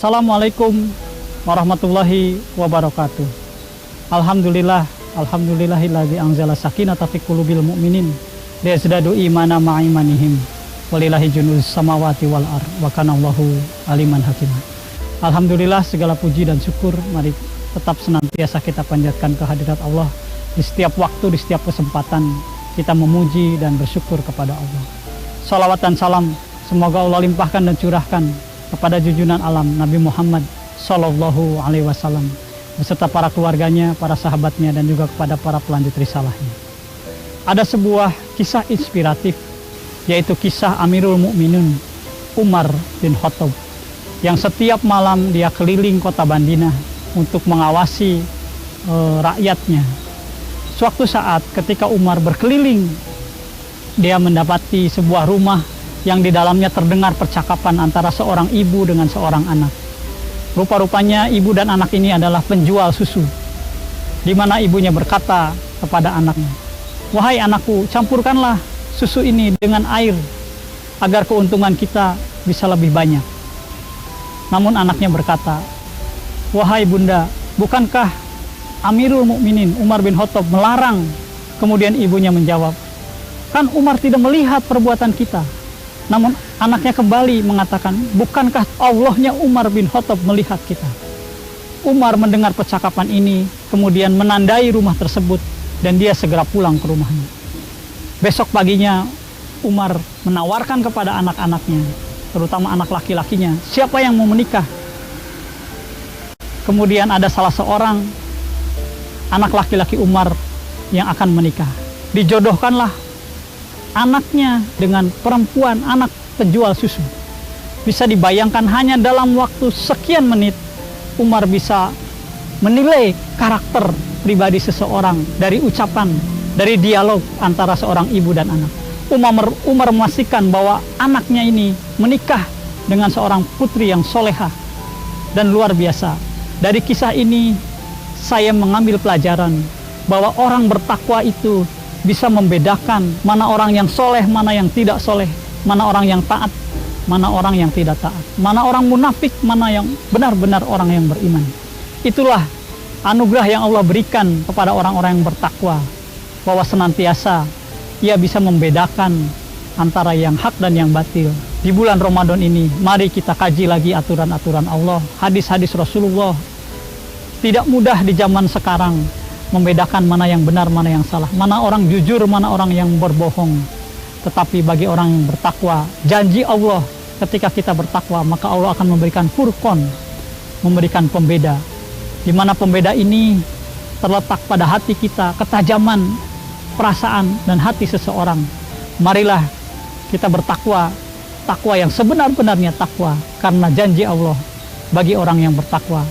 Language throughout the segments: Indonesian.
Assalamualaikum warahmatullahi wabarakatuh. Alhamdulillah, alhamdulillahilladzi anzala sakinata fi qulubil mu'minin liyazdadu imana ma'a imanihim. Walillahi junudus samawati wal ard wa kana Allahu aliman hakiman. Alhamdulillah, segala puji dan syukur mari tetap senantiasa kita panjatkan kehadirat Allah. Di setiap waktu, di setiap kesempatan kita memuji dan bersyukur kepada Allah. Salawat dan salam semoga Allah limpahkan dan curahkan kepada junjungan alam Nabi Muhammad Sallallahu Alaihi Wasallam beserta para keluarganya, para sahabatnya, dan juga kepada para pelanjut risalahnya. Ada sebuah kisah inspiratif, yaitu kisah Amirul Mukminin Umar bin Khattab yang setiap malam dia keliling kota Madinah untuk mengawasi rakyatnya. Suatu saat ketika Umar berkeliling, dia mendapati sebuah rumah yang di dalamnya terdengar percakapan antara seorang ibu dengan seorang anak. Rupa-rupanya ibu dan anak ini adalah penjual susu, di mana ibunya berkata kepada anaknya, "Wahai anakku, campurkanlah susu ini dengan air agar keuntungan kita bisa lebih banyak." Namun anaknya berkata, "Wahai bunda, bukankah Amirul Mukminin Umar bin Khattab melarang?" Kemudian ibunya menjawab, "Kan Umar tidak melihat perbuatan kita." Namun anaknya kembali mengatakan, "Bukankah Allahnya Umar bin Khattab melihat kita?" Umar mendengar percakapan ini, kemudian menandai rumah tersebut dan dia segera pulang ke rumahnya. Besok paginya Umar menawarkan kepada anak-anaknya, terutama anak laki-lakinya, siapa yang mau menikah. Kemudian ada salah seorang anak laki-laki Umar yang akan menikah. Dijodohkanlah anaknya dengan perempuan, anak penjual susu. Bisa dibayangkan hanya dalam waktu sekian menit Umar bisa menilai karakter pribadi seseorang dari ucapan, dari dialog antara seorang ibu dan anak. Umar memastikan bahwa anaknya ini menikah dengan seorang putri yang soleha dan luar biasa. Dari kisah ini saya mengambil pelajaran bahwa orang bertakwa itu bisa membedakan mana orang yang soleh, mana yang tidak soleh, mana orang yang taat, mana orang yang tidak taat, mana orang munafik, mana yang benar-benar orang yang beriman. Itulah anugerah yang Allah berikan kepada orang-orang yang bertakwa, bahwa senantiasa ia bisa membedakan antara yang hak dan yang batil. Di bulan Ramadan ini, mari kita kaji lagi aturan-aturan Allah, hadis-hadis Rasulullah. Tidak mudah di zaman sekarang membedakan mana yang benar, mana yang salah, mana orang jujur, mana orang yang berbohong. Tetapi bagi orang yang bertakwa, janji Allah ketika kita bertakwa, maka Allah akan memberikan furqan, memberikan pembeda. Di mana pembeda ini terletak pada hati kita, ketajaman perasaan dan hati seseorang. Marilah kita bertakwa, takwa yang sebenar-benarnya takwa, karena janji Allah bagi orang yang bertakwa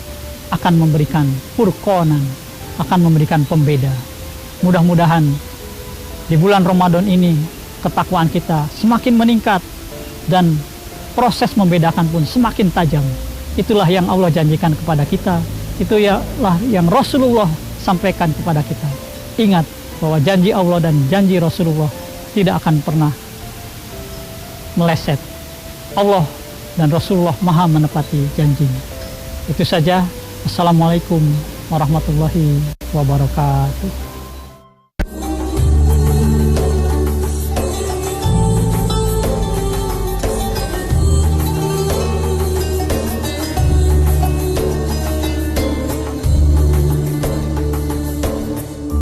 akan memberikan furqanan, akan memberikan pembeda. Mudah-mudahan di bulan Ramadan ini ketakwaan kita semakin meningkat dan proses membedakan pun semakin tajam. Itulah yang Allah janjikan kepada kita, itulah yang Rasulullah sampaikan kepada kita. Ingat bahwa janji Allah dan janji Rasulullah tidak akan pernah meleset. Allah dan Rasulullah maha menepati janjinya. Itu saja. Assalamualaikum warahmatullahi wabarakatuh.